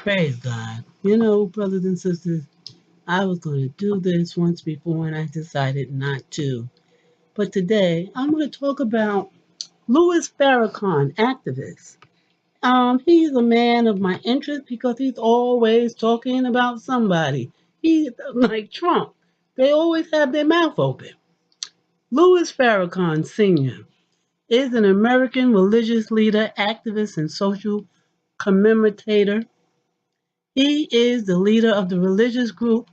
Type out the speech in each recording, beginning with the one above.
Praise God. You know, brothers and sisters, I was going to do this once before and I decided not to. But today, I'm going to talk about Louis Farrakhan, activist. He's a man of my interest because he's always talking about somebody. He's like Trump. They always have their mouth open. Louis Farrakhan Sr. is an American religious leader, activist, and social commemorator. He is the leader of the religious group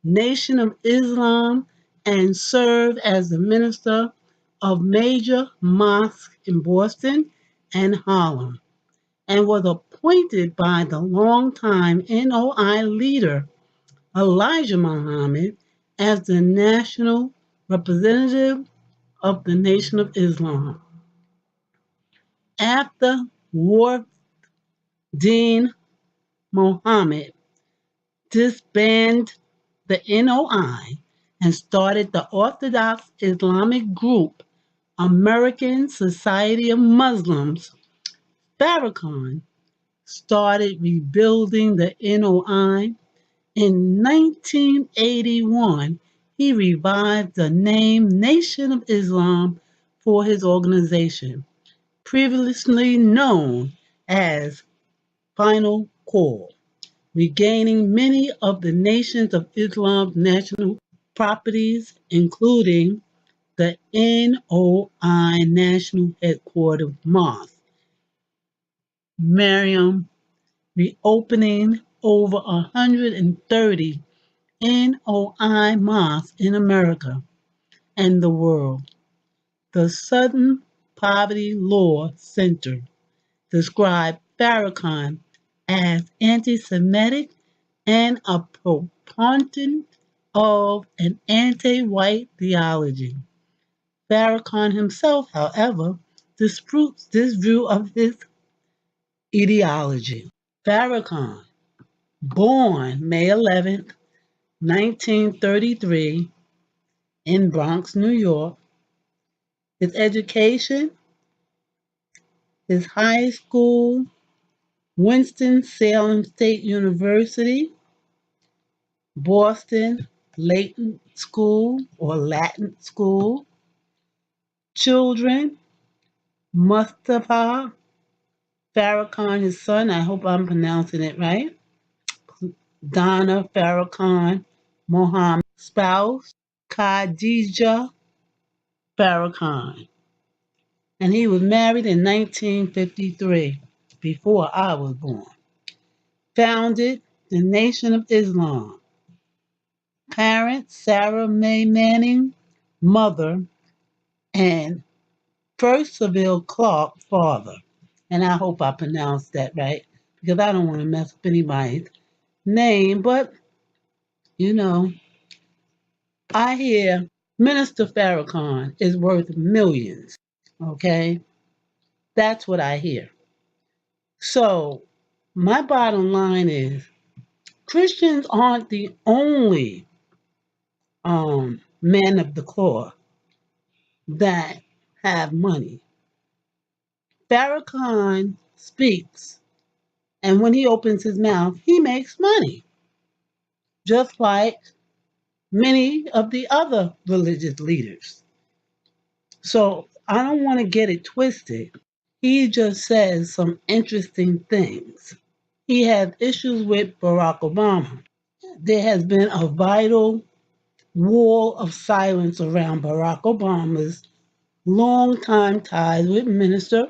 Nation of Islam and served as the minister of major mosques in Boston and Harlem and was appointed by the longtime NOI leader Elijah Muhammad as the national representative of the Nation of Islam. After Wardine Muhammad disbanded the NOI and started the Orthodox Islamic group American Society of Muslims, Farrakhan started rebuilding the NOI. In 1981, he revived the name Nation of Islam for his organization, previously known as Final Call, regaining many of the nations of Islam's national properties, including the NOI National Headquarters Mosque, Mariam, reopening over 130 NOI mosques in America and the world. The Southern Poverty Law Center described Farrakhan as anti-Semitic and a proponent of an anti-white theology. Farrakhan himself, however, disputes this view of his ideology. Farrakhan, born May 11th, 1933, in Bronx, New York, his education, his high school, Winston-Salem State University, Boston Latin School or Latin School, children, Mustafa Farrakhan, his son, I hope I'm pronouncing it right, Donna Farrakhan Mohammed, spouse, Khadija Farrakhan. And he was married in 1953, before I was born. Founded the Nation of Islam. Parents, Sarah Mae Manning, mother, and Percival Clark, father. And I hope I pronounced that right because I don't want to mess up anybody's name. But, you know, I hear Minister Farrakhan is worth millions. Okay? That's what I hear. So, my bottom line is Christians aren't the only men of the cloth that have money. Farrakhan speaks, and when he opens his mouth, he makes money, just like many of the other religious leaders. So I don't want to get it twisted. He just says some interesting things. He has issues with Barack Obama. There has been a vital wall of silence around Barack Obama's longtime ties with Minister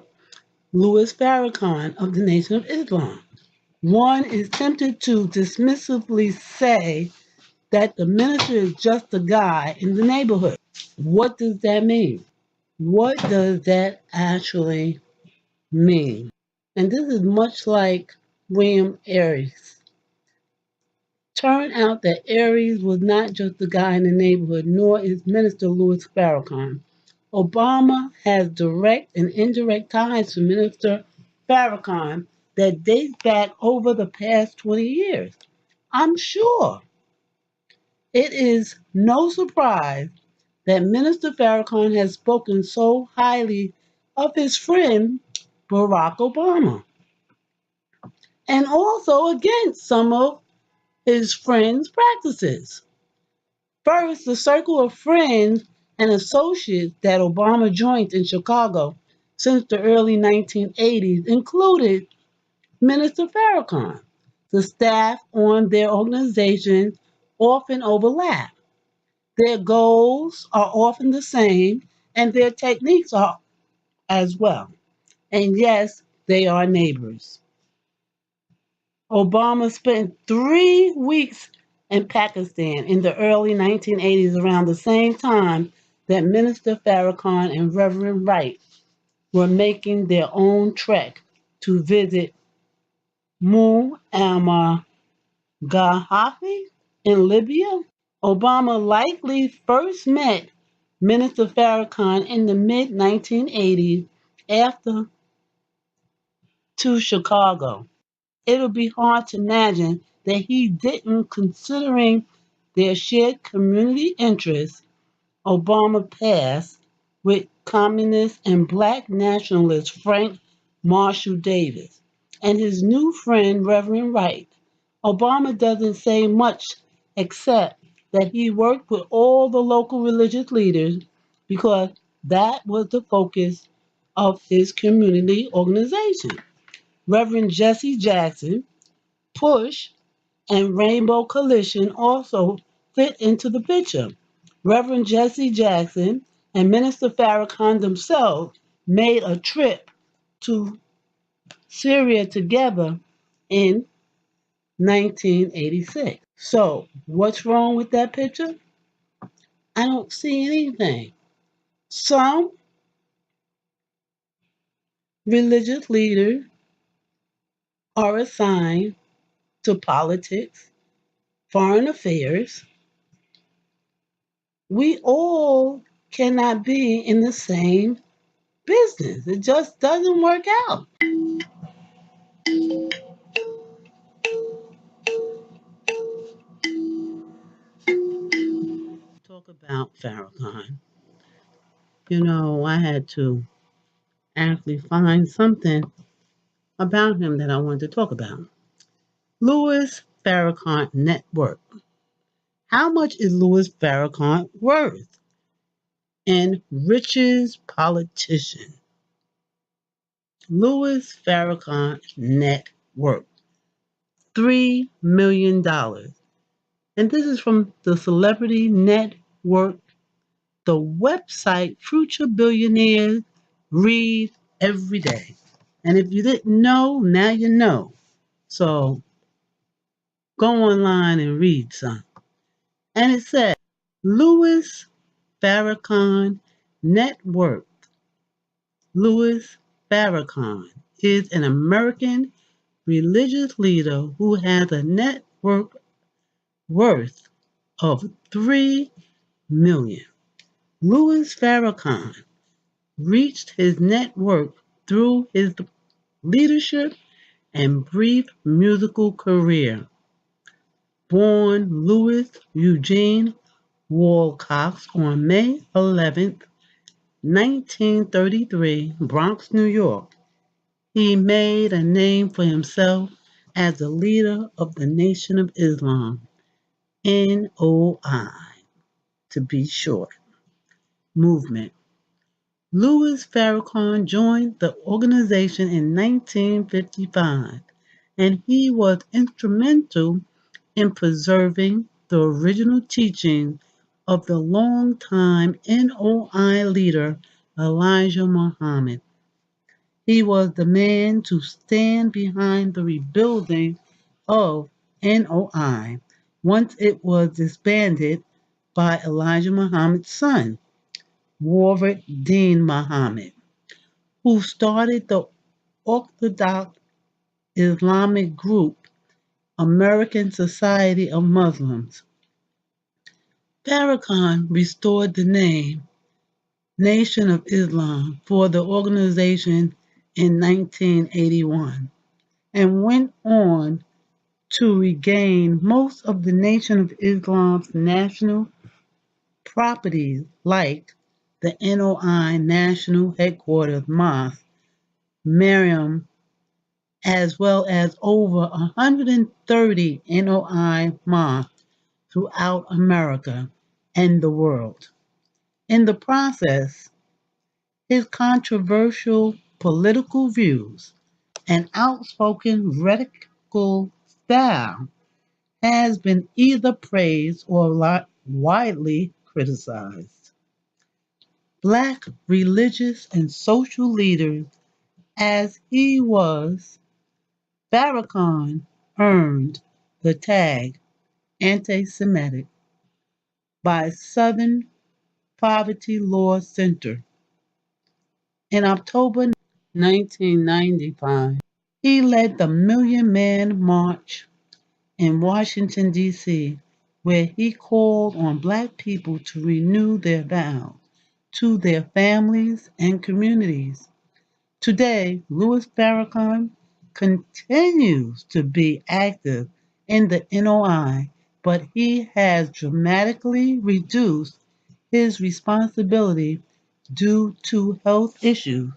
Louis Farrakhan of the Nation of Islam. One is tempted to dismissively say that the minister is just a guy in the neighborhood. What does that mean? What does that actually mean? And this is much like William Aries. Turned out that Aries was not just a guy in the neighborhood, nor is Minister Louis Farrakhan. Obama has direct and indirect ties to Minister Farrakhan that date back over the past 20 years. I'm sure it is no surprise that Minister Farrakhan has spoken so highly of his friend Barack Obama. and also against some of his friends' practices. First, the circle of friends and associates that Obama joined in Chicago since the early 1980s included Minister Farrakhan. The staff on their organization often overlap. Their goals are often the same, and their techniques are as well. And yes, they are neighbors. Obama spent 3 weeks in Pakistan in the early 1980s, around the same time that Minister Farrakhan and Reverend Wright were making their own trek to visit Muammar Gaddafi in Libya. Obama likely first met Minister Farrakhan in the mid 1980s after to Chicago. It'll be hard to imagine that he didn't, considering their shared community interests. Obama passed with communist and black nationalist Frank Marshall Davis and his new friend Reverend Wright. Obama doesn't say much except that he worked with all the local religious leaders because that was the focus of his community organization. Reverend Jesse Jackson, Push, and Rainbow Coalition also fit into the picture. Reverend Jesse Jackson and Minister Farrakhan themselves made a trip to Syria together in 1986. So, what's wrong with that picture? I don't see anything. Some religious leaders are assigned to politics, foreign affairs. We all cannot be in the same business. It just doesn't work out. Talk about Farrakhan. I had to actually find something about him that I wanted to talk about. Louis Farrakhan net worth. How much is Louis Farrakhan worth? And richest politician. Louis Farrakhan net worth $3 million. And this is from the Celebrity Network, the website future billionaires read every day. And if you didn't know, now you know. So go online and read some. And it says Louis Farrakhan net worth. Louis Farrakhan is an American religious leader who has a net worth of 3 million. Louis Farrakhan reached his net worth through his leadership and brief musical career. Born Louis Eugene Wilcox on May 11, 1933, Bronx, New York, he made a name for himself as the leader of the Nation of Islam, NOI, to be short, movement. Louis Farrakhan joined the organization in 1955, and he was instrumental in preserving the original teaching of the longtime NOI leader Elijah Muhammad. He was the man to stand behind the rebuilding of NOI once it was disbanded by Elijah Muhammad's son, Warwick Dean Muhammad, who started the Orthodox Islamic group American Society of Muslims. Farrakhan restored the name Nation of Islam for the organization in 1981 and went on to regain most of the Nation of Islam's national properties like the NOI National Headquarters Mosque, Mariam as well as over 130 NOI mosques throughout America and the world. In the process, his controversial political views and outspoken radical style has been either praised or widely criticized. Black religious and social leaders, as he was, Farrakhan earned the tag anti-Semitic by Southern Poverty Law Center in October 1995. He led the Million Man March in Washington, D.C., where he called on Black people to renew their vows to their families and communities. Today, Louis Farrakhan continues to be active in the NOI, but he has dramatically reduced his responsibility due to health issues.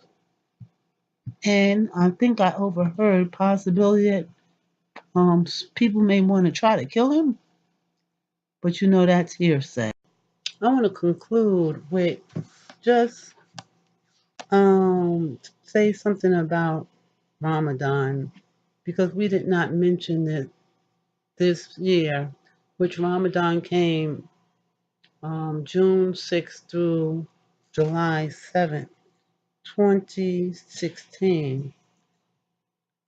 And I think I overheard possibility that people may want to try to kill him, but that's hearsay. I want to conclude with just say something about Ramadan because we did not mention it this year, which Ramadan came June 6th through July 7th, 2016.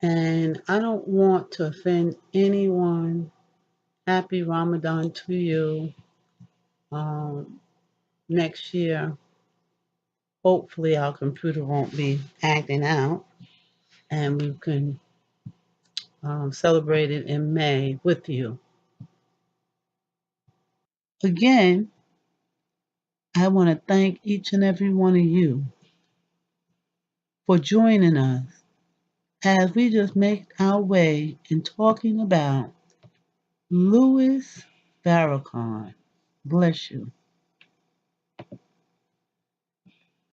And I don't want to offend anyone. Happy Ramadan to you. Next year, hopefully, our computer won't be acting out and we can celebrate it in May with you. Again, I want to thank each and every one of you for joining us as we just make our way in talking about Louis Farrakhan. Bless you.